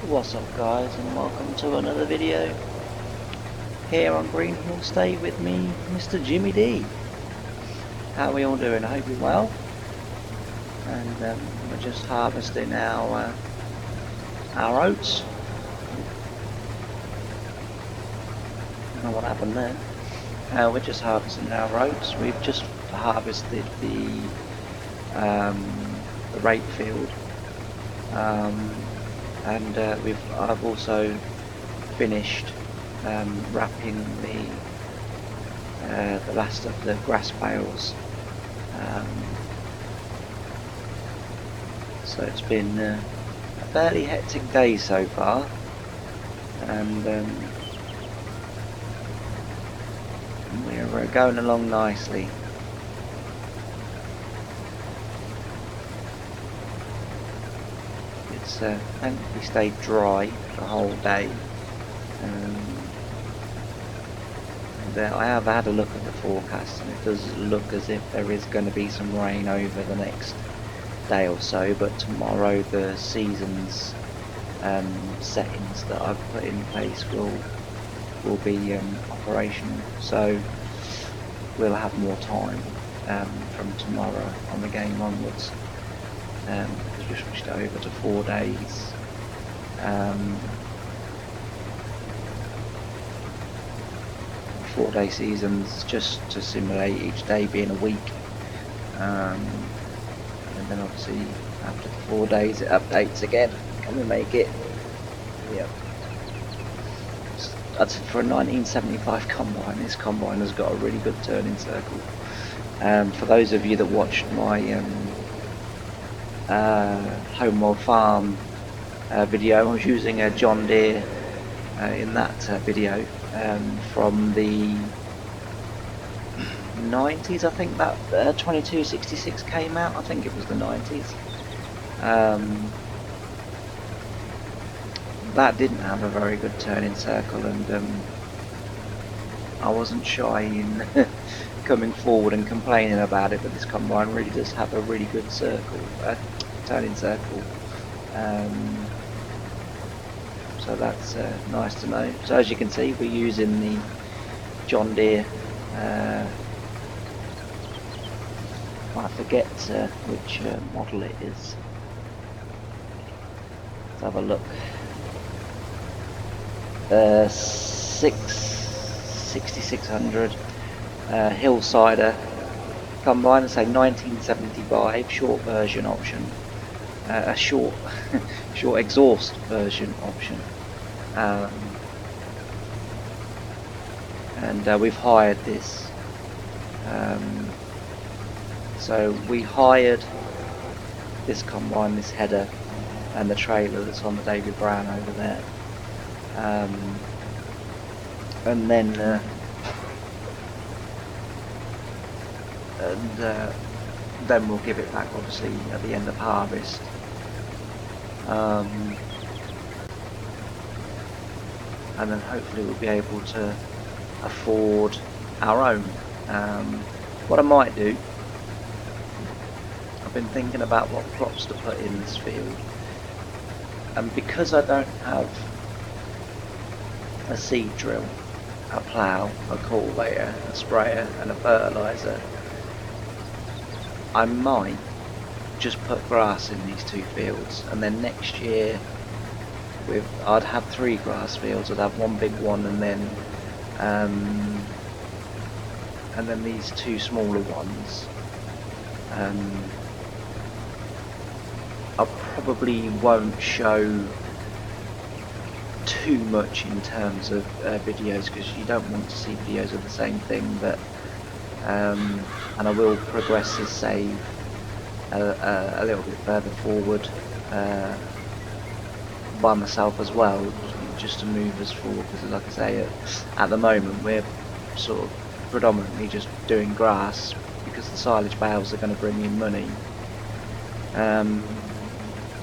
What's up guys, and welcome to another video here on Greenhills. Stay with me, Mr. Jimmy D. How are we all doing? I hope you're well. And we're just harvesting our oats. I don't know what happened there. We're just harvesting our oats. We've just harvested the rape field. And I've also finished wrapping the last of the grass bales. So it's been a fairly hectic day so far, and we're going along nicely. It's thankfully stayed dry the whole day, and I have had a look at the forecast, and it does look as if there is going to be some rain over the next day or so, but tomorrow the season's settings that I've put in place will be operational, so we'll have more time from tomorrow on the game onwards. Because we switched it over to 4 days. 4-day seasons, just to simulate each day being a week. And then obviously after the 4 days it updates again. Can we make it? Yep. That's for a 1975 combine. This combine has got a really good turning circle. For those of you that watched my Homeward Farm video, I was using a John Deere in that video from the 90s. I think that 2266 came out. I think it was the 90s. That didn't have a very good turning circle, and I wasn't shy in coming forward and complaining about it, but this combine really does have a really good turning circle. So that's nice to know. So as you can see, we're using the John Deere, I forget which model it is. Let's have a look. 6600 Hillsider combine, say 1975 short version option, a short exhaust version option, and we've hired this. So we hired this combine, this header, and the trailer that's on the David Brown over there, and then then we'll give it back obviously at the end of harvest. And then hopefully we'll be able to afford our own. What I might do, I've been thinking about what crops to put in this field, and because I don't have a seed drill, a plough, a cultivator, a sprayer and a fertilizer, I might just put grass in these 2 fields, and then next year I'd have 3 grass fields. I'd have one big one, and then these 2 smaller ones. I probably won't show too much in terms of videos, because you don't want to see videos of the same thing, but and I will progress this save a little bit further forward by myself as well, just to move us forward, because like I say, at the moment we're sort of predominantly just doing grass because the silage bales are going to bring in money.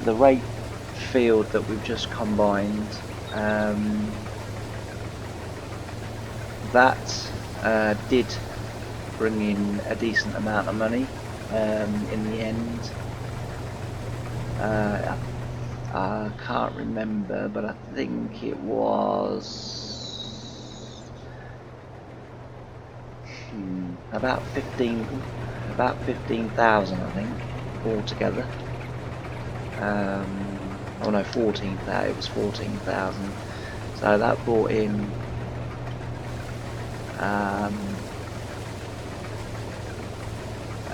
The rape field that we've just combined, that did bring in a decent amount of money in the end. I can't remember, but I think it was about 15,000, I think, altogether. Oh no, 14,000. It was 14,000. So that brought in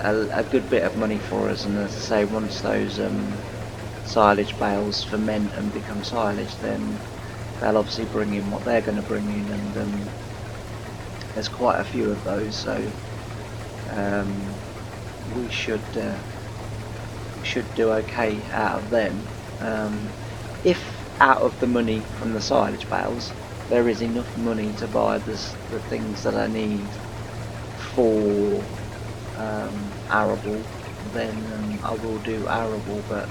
a good bit of money for us. And as I say, once those silage bales ferment and become silage, then they'll obviously bring in what they're going to bring in, and there's quite a few of those. So we should do okay out of them. If out of the money from the silage bales there is enough money to buy the things that I need for arable, then I will do arable. But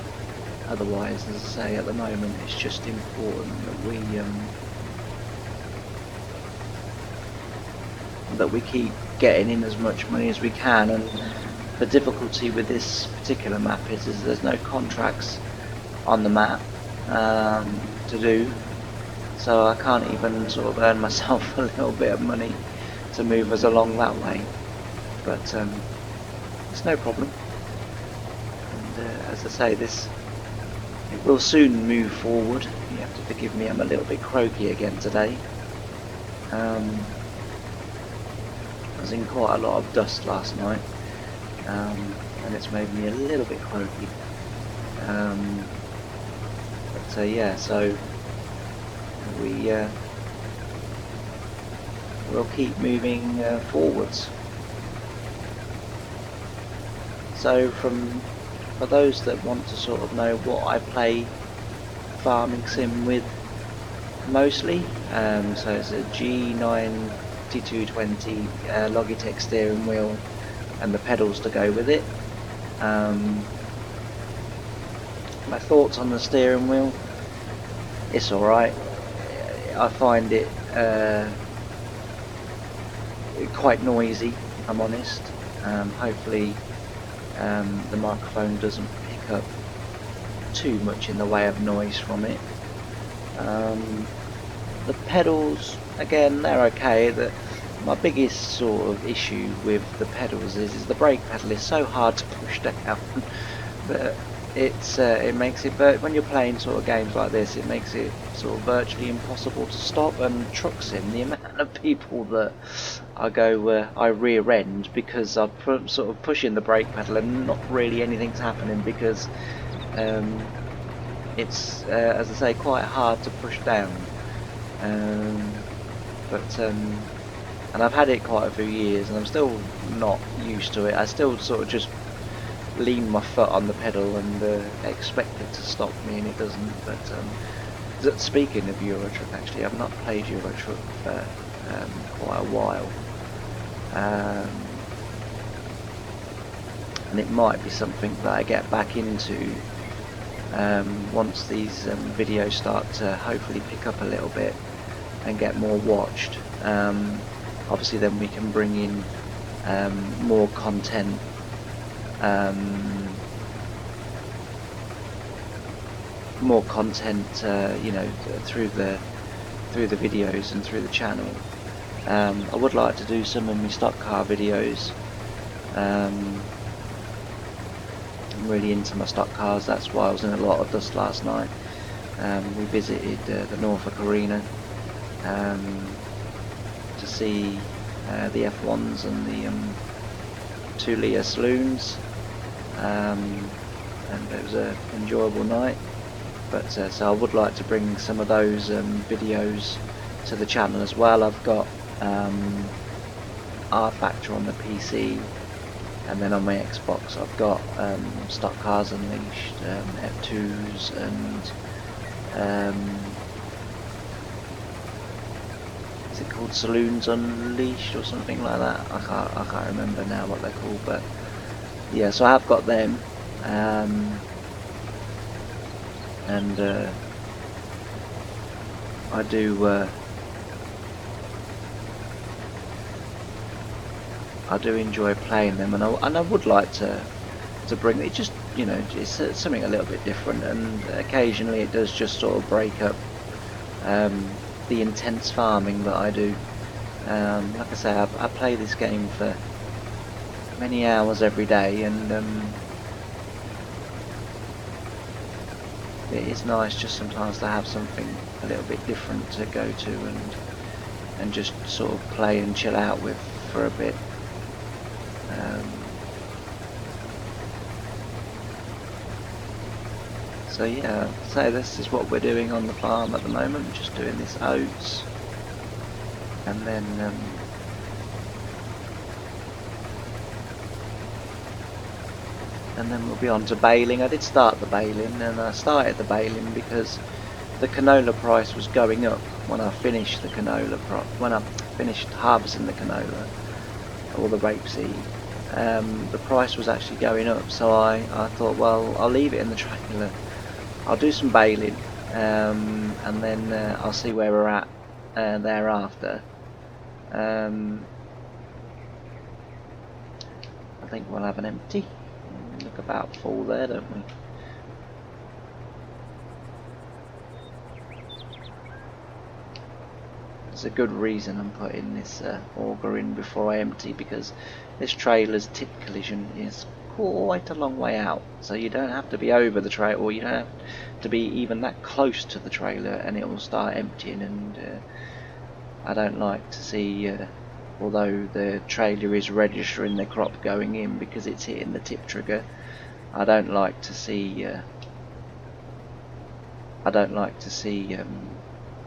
otherwise, as I say, at the moment it's just important that we keep getting in as much money as we can. And the difficulty with this particular map is there's no contracts on the map to do, so I can't even sort of earn myself a little bit of money to move us along that way. But it's no problem. And as I say, it will soon move forward. You have to forgive me, I'm a little bit croaky again today. I was in quite a lot of dust last night, and it's made me a little bit croaky. But yeah, so we'll keep moving forwards. So for those that want to sort of know what I play farming sim with mostly, so it's a G9220 Logitech steering wheel and the pedals to go with it. My thoughts on the steering wheel: it's alright. I find it quite noisy, if I'm honest. Hopefully the microphone doesn't pick up too much in the way of noise from it. The pedals, again, they're okay. My biggest sort of issue with the pedals is the brake pedal is so hard to push down that it makes it, when you're playing sort of games like this, it makes it sort of virtually impossible to stop. And truck sim, the amount of people that I rear end because I'm sort of pushing the brake pedal and not really anything's happening, because it's as I say, quite hard to push down. And I've had it quite a few years and I'm still not used to it. I still sort of just lean my foot on the pedal and expect it to stop me, and it doesn't. But speaking of Euro Truck, actually, I've not played Euro Truck for quite a while, and it might be something that I get back into once these videos start to hopefully pick up a little bit and get more watched. Obviously then we can bring in more content, you know, through the videos and through the channel. I would like to do some of my stock car videos. I'm really into my stock cars. That's why I was in a lot of dust last night. We visited the Norfolk Arena to see the F1s and the 2 litre saloons, and it was an enjoyable night. But so I would like to bring some of those videos to the channel as well. I've got R Factor on the PC, and then on my Xbox I've got Stock Cars Unleashed, F2s, and is it called Saloons Unleashed or something like that? I can't remember now what they're called, but yeah, so I have got them, and I do enjoy playing them, and I would like to bring it. you know, it's something a little bit different, and occasionally it does just sort of break up the intense farming that I do. Like I say, I play this game for many hours every day, and it is nice just sometimes to have something a little bit different to go to and just sort of play and chill out with for a bit. So yeah, so this is what we're doing on the farm at the moment, just doing this oats, and then we'll be on to baling. I did start the baling, and I started the baling because the canola price was going up when I finished the canola when I finished harvesting the canola or the rapeseed. The price was actually going up, so I thought, well, I'll leave it in the trailer. I'll do some baling, and then I'll see where we're at thereafter. I think we'll have an empty. Look about full there, don't we? There's a good reason I'm putting this auger in before I empty, because this trailer's tip collision is quite a long way out, so you don't have to be over the trailer, or you don't have to be even that close to the trailer, and it will start emptying. And I don't like to see, although the trailer is registering the crop going in because it's hitting the tip trigger, I don't like to see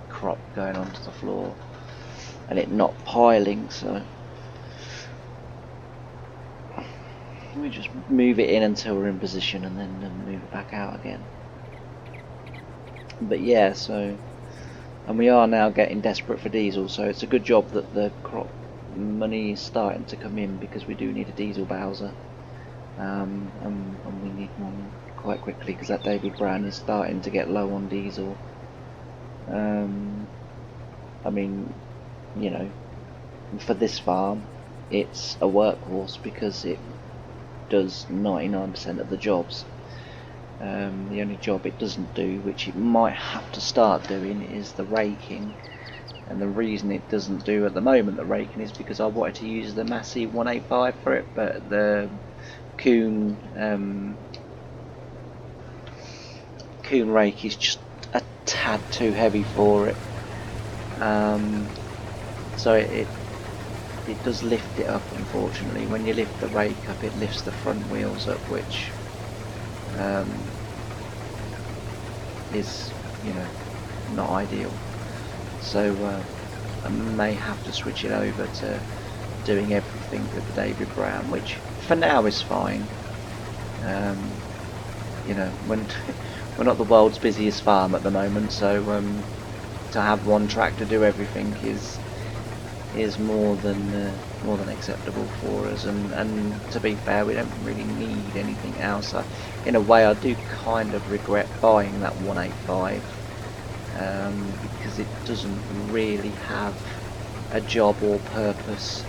crop going onto the floor and it not piling. So we just move it in until we're in position, and then move it back out again. But yeah, so, and we are now getting desperate for diesel, so it's a good job that the crop money is starting to come in, because we do need a diesel bowser, and we need one quite quickly, because that David Brown is starting to get low on diesel. I mean, you know, for this farm it's a workhorse because it does 99% of the jobs. The only job it doesn't do, which it might have to start doing, is the raking. And the reason it doesn't do at the moment the raking is because I wanted to use the Massey 185 for it, but the Kuhn rake is just a tad too heavy for it. So it does lift it up, unfortunately. When you lift the rake up, it lifts the front wheels up, which is, you know, not ideal. So I may have to switch it over to doing everything with the David Brown, which for now is fine. You know, when we're not the world's busiest farm at the moment, so to have one tractor do everything is more than acceptable for us. And to be fair, we don't really need anything else. In a way, I do kind of regret buying that 185 because it doesn't really have a job or purpose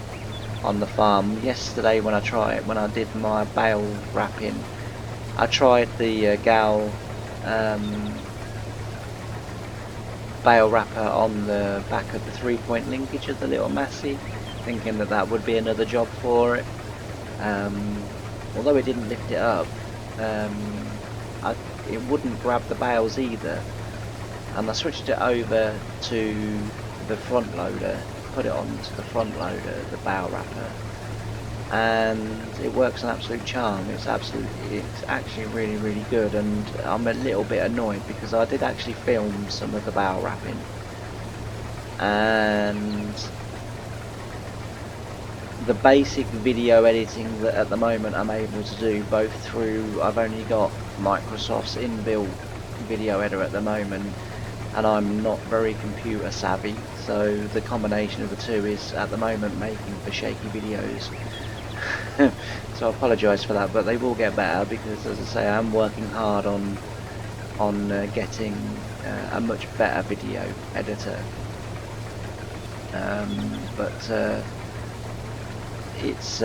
on the farm. Yesterday when I did my bale wrapping, I tried the Gal bale wrapper on the back of the 3-point linkage of the little Massey, thinking that that would be another job for it. Although it didn't lift it up, it wouldn't grab the bales either, and I switched it over to the front loader, put it onto the front loader, the bale wrapper, and it works an absolute charm. It's actually really, really good. And I'm a little bit annoyed because I did actually film some of the bale wrapping, and the basic video editing that at the moment I'm able to do, both through, I've only got Microsoft's inbuilt video editor at the moment, and I'm not very computer savvy, so the combination of the two is at the moment making for shaky videos. So I apologise for that, but they will get better, because as I say, I'm working hard on getting a much better video editor. But it's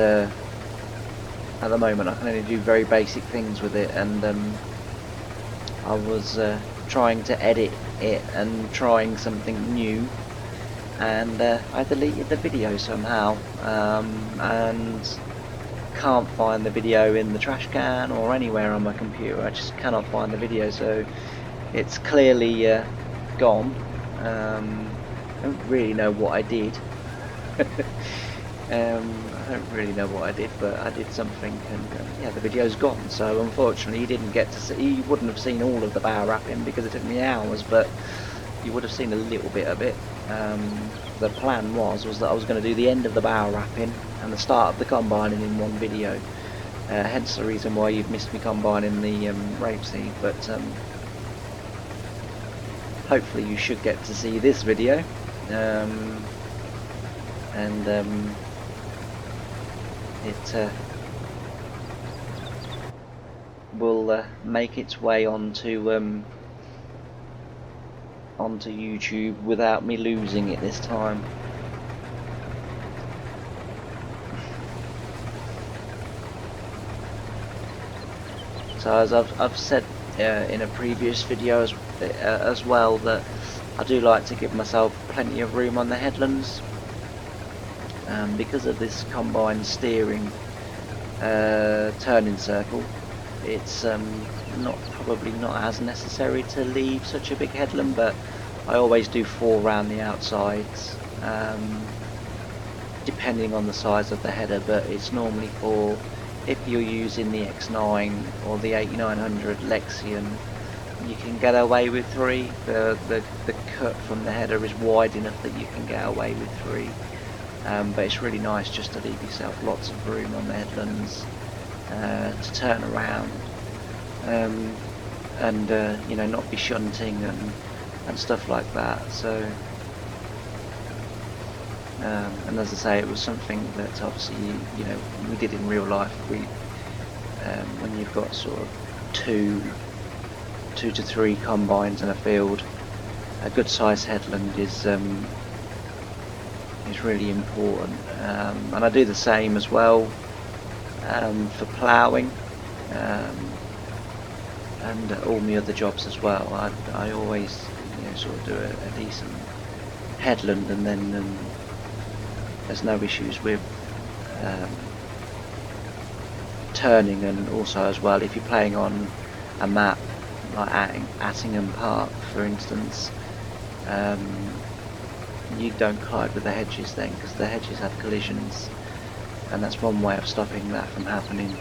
at the moment I can only do very basic things with it, and I was trying to edit it and trying something new, and I deleted the video somehow, and can't find the video in the trash can or anywhere on my computer. I just cannot find the video, so it's clearly gone. I don't really know what I did. I don't really know what I did, but I did something, and yeah, the video's gone. So unfortunately, you didn't get to see. You wouldn't have seen all of the bow wrapping because it took me hours, but you would have seen a little bit of it. The plan was that I was going to do the end of the bow wrapping and the start of the combining in one video. Hence the reason why you've missed me combining the rapeseed, but hopefully you should get to see this video, and it will make its way onto YouTube without me losing it this time. So as I've said in a previous video as well, that I do like to give myself plenty of room on the headlands, because of this combined steering turning circle. It's probably not as necessary to leave such a big headland, but I always do 4 round the outsides, depending on the size of the header, but it's normally 4 if you're using the X9 or the 8900 Lexion. You can get away with 3. The cut from the header is wide enough that you can get away with 3, but it's really nice just to leave yourself lots of room on the headlands to turn around, and you know, not be shunting and stuff like that. So and as I say, it was something that obviously you know, we did in real life. We when you've got sort of 2 to 3 combines in a field, a good size headland is really important, and I do the same as well for ploughing, and all my other jobs as well. I always, you know, sort of do a decent headland, and then there's no issues with turning. And also as well, if you're playing on a map like Attingham Park for instance, you don't collide with the hedges then, because the hedges have collisions, and that's one way of stopping that from happening.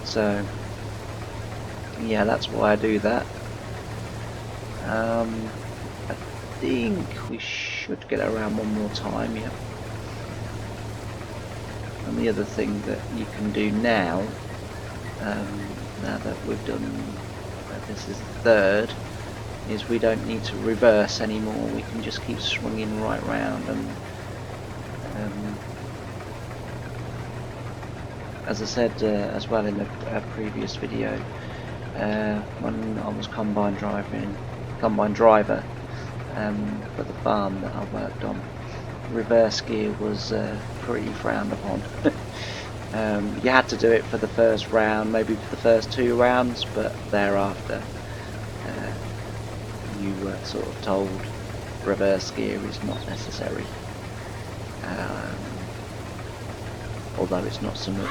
So yeah, that's why I do that. I think we should get around one more time, yeah. And the other thing that you can do now, now that we've done, this is the 3rd, is we don't need to reverse anymore. We can just keep swinging right round, and as I said as well in a previous video, when I was combine driver for the farm that I worked on, reverse gear was pretty frowned upon. You had to do it for the first round, maybe for the first 2 rounds, but thereafter you were sort of told reverse gear is not necessary. Although it's not so much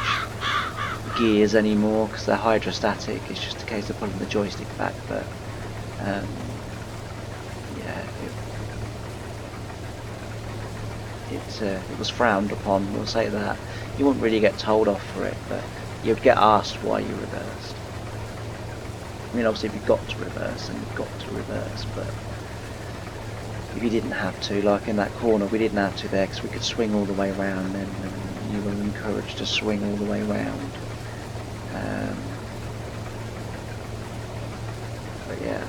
gears anymore because they're hydrostatic, it's just a case of pulling the joystick back, but yeah, it was frowned upon, we'll say that. You wouldn't really get told off for it, but you'd get asked why you reversed. I mean, obviously if you've got to reverse, then you've got to reverse, but if you didn't have to, like in that corner, we didn't have to there because we could swing all the way around then, and you were encouraged to swing all the way around. But yeah.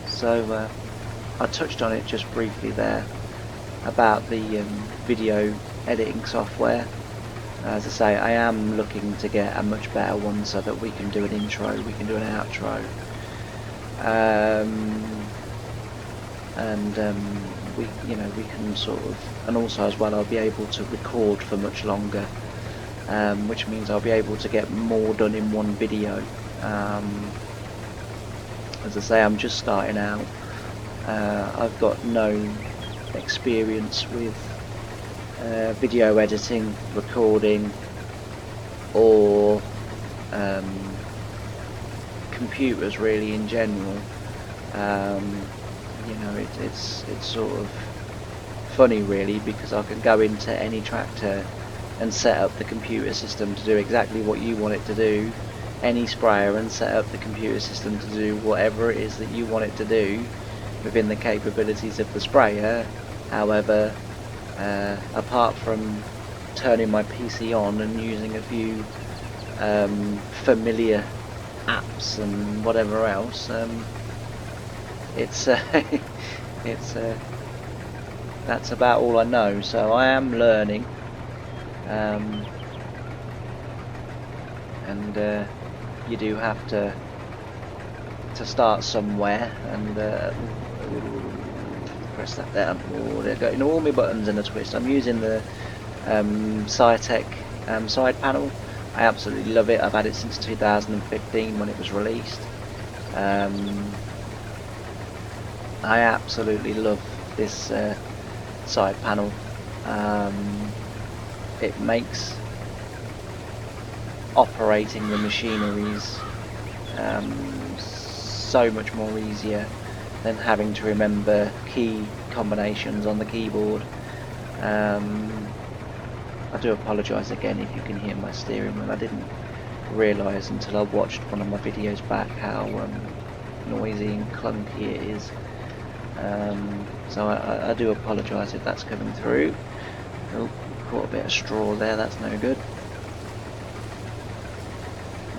So I touched on it just briefly there about the video editing software. As I say, I am looking to get a much better one so that we can do an intro, we can do an outro, and we can sort of, and also as well I'll be able to record for much longer, which means I'll be able to get more done in one video. As I say, I'm just starting out. I've got no experience with video editing, recording, or computers really in general. It's sort of funny really, because I can go into any tractor and set up the computer system to do exactly what you want it to do, any sprayer, and set up the computer system to do whatever it is that you want it to do within the capabilities of the sprayer. However, apart from turning my PC on and using a few familiar apps and whatever else, that's about all I know. So I am learning, and you do have to start somewhere, and press that down. Oh, they're getting all my buttons in a twist. I'm using the Cytec side panel. I absolutely love it. I've had it since 2015 when it was released. I absolutely love this side panel. It makes operating the machineries so much more easier than having to remember key combinations on the keyboard. I do apologise again if you can hear my steering wheel. I didn't realise until I watched one of my videos back how noisy and clunky it is. So I do apologise if that's coming through. Oh, caught a bit of straw there, that's no good.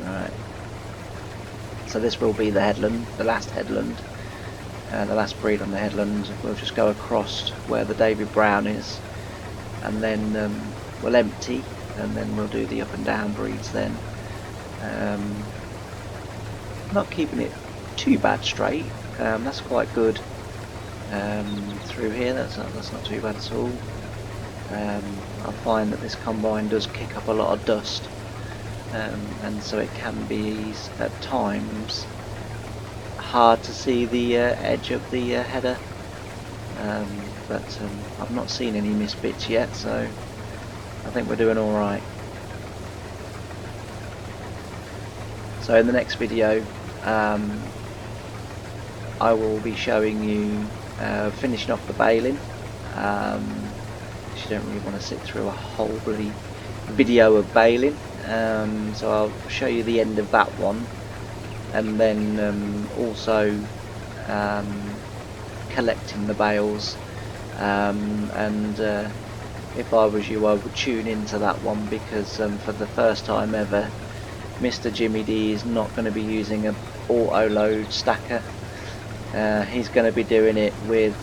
Right. So this will be the headland, the last headland, the last breed on the headland. We'll just go across where the David Brown is, and then we'll empty, and then we'll do the up and down breeds then. Not keeping it too bad straight, that's quite good. Through here, that's not too bad at all. I find that this combine does kick up a lot of dust, and so it can be at times hard to see the edge of the header, but I've not seen any missed bits yet, so I think we're doing alright. So in the next video I will be showing you finishing off the baling. You don't really want to sit through a whole bloody video of baling, so I'll show you the end of that one, and then also collecting the bales, and if I was you I would tune into that one, because for the first time ever Mr. Jimmy D is not going to be using an auto load stacker. He's going to be doing it with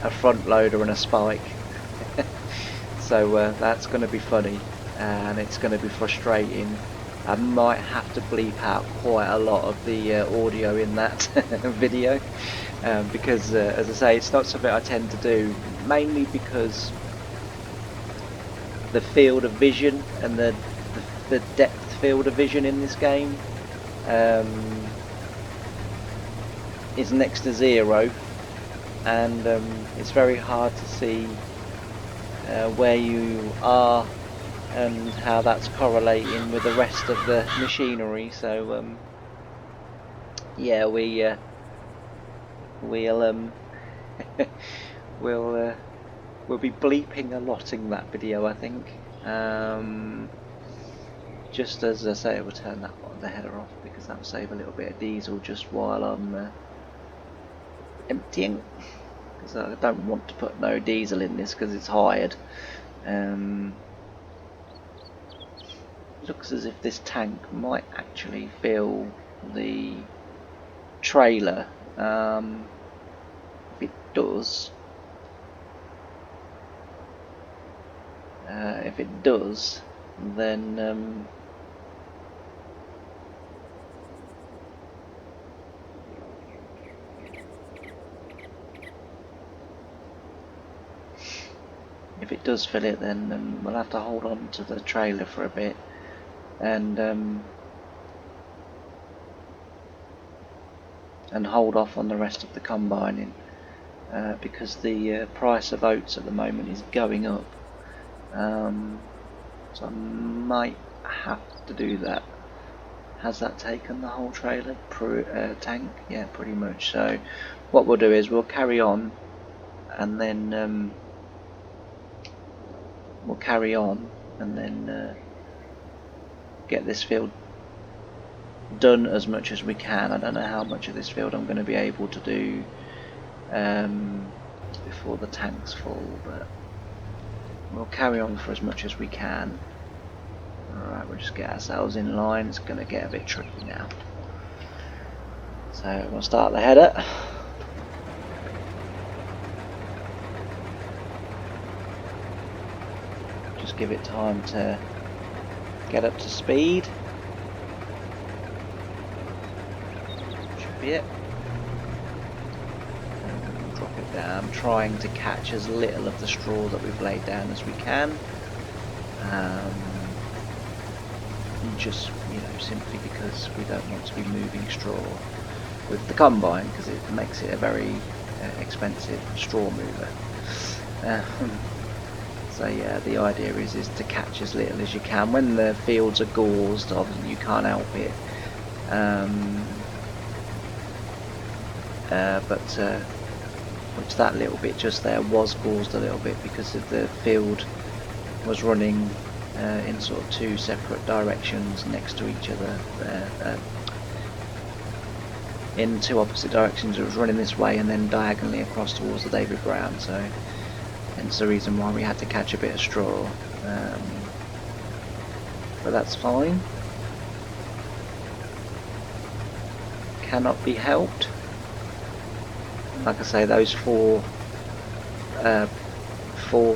a front loader and a spike. So that's going to be funny, and it's going to be frustrating. I might have to bleep out quite a lot of the audio in that video, because as I say, it's not something I tend to do, mainly because the field of vision and the depth field of vision in this game is next to zero, and it's very hard to see where you are and how that's correlating with the rest of the machinery. So yeah, we'll we'll be bleeping a lot in that video, I think. Just as I say, we'll turn that one, the header off, because that'll save a little bit of diesel just while I'm emptying, because I don't want to put no diesel in this because it's hired. Looks as if this tank might actually fill the trailer. If it does, then if it does fill it, then we'll have to hold on to the trailer for a bit and hold off on the rest of the combining, because the price of oats at the moment is going up, so I might have to do that. Has that taken the whole trailer tank? Yeah, pretty much. So what we'll do is we'll carry on, and then get this field done as much as we can. I don't know how much of this field I'm going to be able to do before the tank's full, but we'll carry on for as much as we can. Alright, we'll just get ourselves in line. It's going to get a bit tricky now. So we'll start the header. Just give it time to get up to speed. Should be it. And drop it down, trying to catch as little of the straw that we've laid down as we can. Just, simply because we don't want to be moving straw with the combine, because it makes it a very expensive straw mover. So yeah, the idea is to catch as little as you can. When the fields are gauzed, obviously you can't help it. Which that little bit just there was gauzed a little bit because of the field was running in sort of two separate directions next to each other, in two opposite directions. It was running this way and then diagonally across towards the David Brown, so hence the reason why we had to catch a bit of straw, but that's fine, cannot be helped. Like I say, those four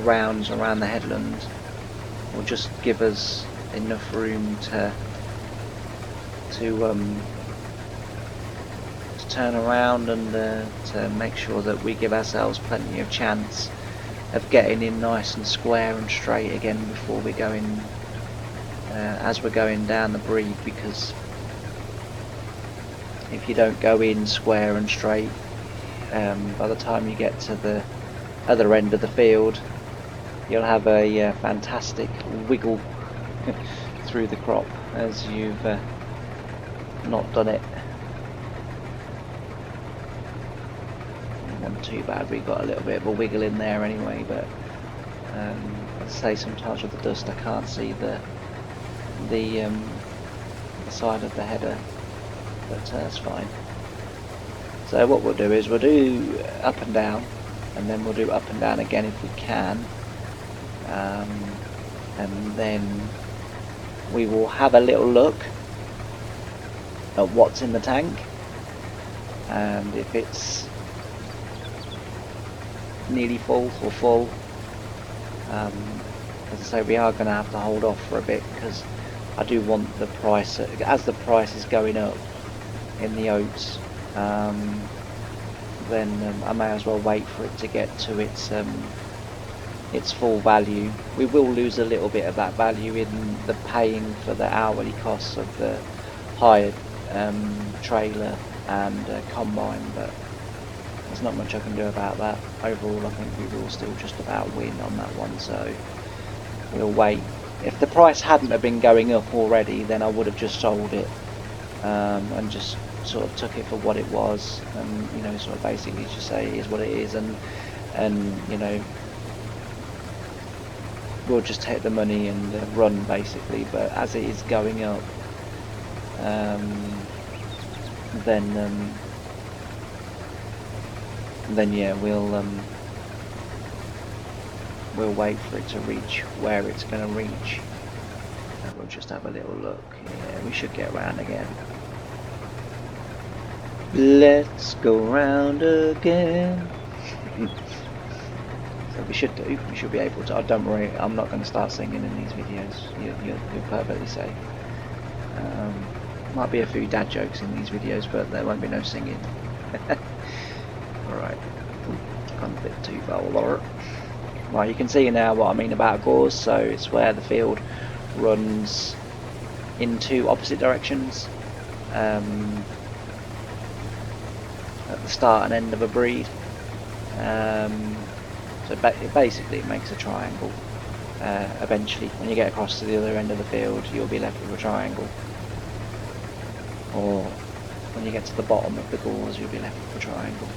rounds around the headland will just give us enough room to turn around and to make sure that we give ourselves plenty of chance of getting in nice and square and straight again before we go in, as we're going down the breed, because if you don't go in square and straight, by the time you get to the other end of the field, you'll have a fantastic wiggle through the crop as you've not done it. Not too bad, we got a little bit of a wiggle in there anyway, but as I say, sometimes with the dust I can't see the side of the header, but that's fine. So what we'll do is we'll do up and down, and then we'll do up and down again if we can. And then we will have a little look at what's in the tank, and if it's nearly full or full, as I say, we are going to have to hold off for a bit, because I do want the price, as the price is going up in the oats, then I may as well wait for it to get to its full value. We will lose a little bit of that value in the paying for the hourly costs of the hired trailer and combine, but there's not much I can do about that. Overall, I think we will still just about win on that one, so we'll wait. If the price hadn't have been going up already, then I would have just sold it and just sort of took it for what it was, and sort of basically just say it is what it is, and we'll just take the money and run basically. But as it is going up, then yeah, we'll wait for it to reach where it's going to reach, and we'll just have a little look. Yeah, we should get round again. Let's go round again. So we should be able to. Oh, don't worry, I'm not going to start singing in these videos. You're perfectly safe. Might be a few dad jokes in these videos, but there won't be no singing. Alright, gone a bit too far. Right, you can see now what I mean about gauze. So it's where the field runs in two opposite directions at the start and end of a breed. So basically it makes a triangle. Eventually, when you get across to the other end of the field, you'll be left with a triangle. Or when you get to the bottom of the gauze, you'll be left with a triangle.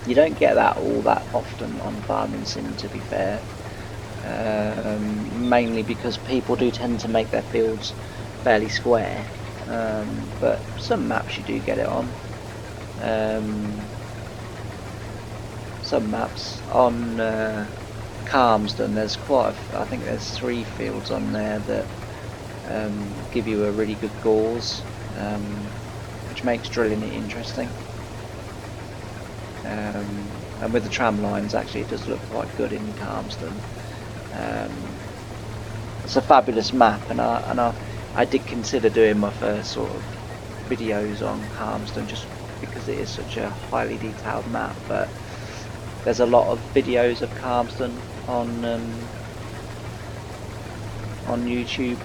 You don't get that all that often on farming sim, to be fair. Mainly because people do tend to make their fields fairly square. But some maps you do get it on. Some maps on Calmsden, there's I think there's 3 fields on there that give you a really good gauze, which makes drilling it interesting. And with the tram lines, actually it does look quite good in Calmsden. It's a fabulous map, and I did consider doing my first sort of videos on Calmsden just because it is such a highly detailed map, but there's a lot of videos of Calmsden on YouTube,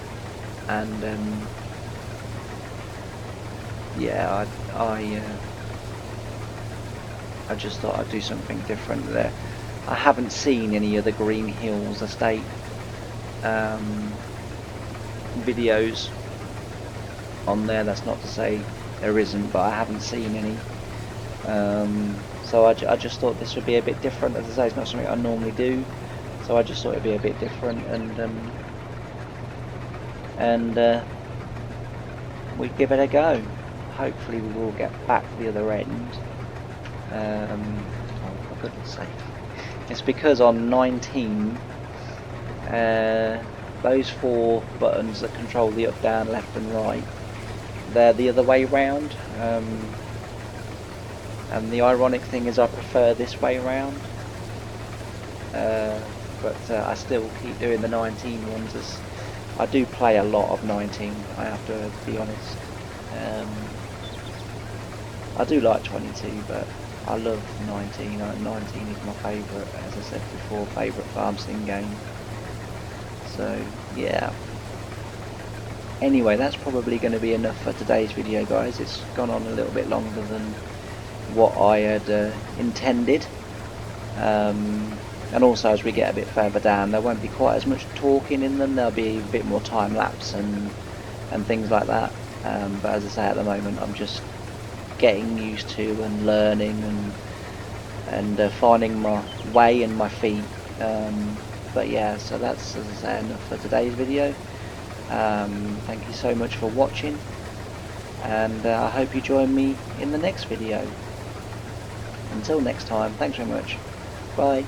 and yeah, I just thought I'd do something different there. I haven't seen any other Greenhills estate videos on there. That's not to say there isn't, but I haven't seen any. So I just thought this would be a bit different. As I say, it's not something I normally do, so I just thought it'd be a bit different, and we'd give it a go. Hopefully we will get back to the other end. Oh, for goodness sake. It's because on 19, those 4 buttons that control the up, down, left and right, they're the other way round. And the ironic thing is I prefer this way round. But I still keep doing the 19 ones, as I do play a lot of 19, I have to be honest. I do like 22, but I love 19. 19 is my favourite, as I said before, favourite farm sim game. So yeah. Anyway, that's probably going to be enough for today's video, guys. It's gone on a little bit longer than what I had intended. And also, as we get a bit further down, there won't be quite as much talking in them. There'll be a bit more time lapse and things like that. But as I say, at the moment, I'm just getting used to and learning and finding my way and my feet. But yeah, so that's, as I say, enough for today's video. Thank you so much for watching, and I hope you join me in the next video. Until next time, thanks very much. Bye.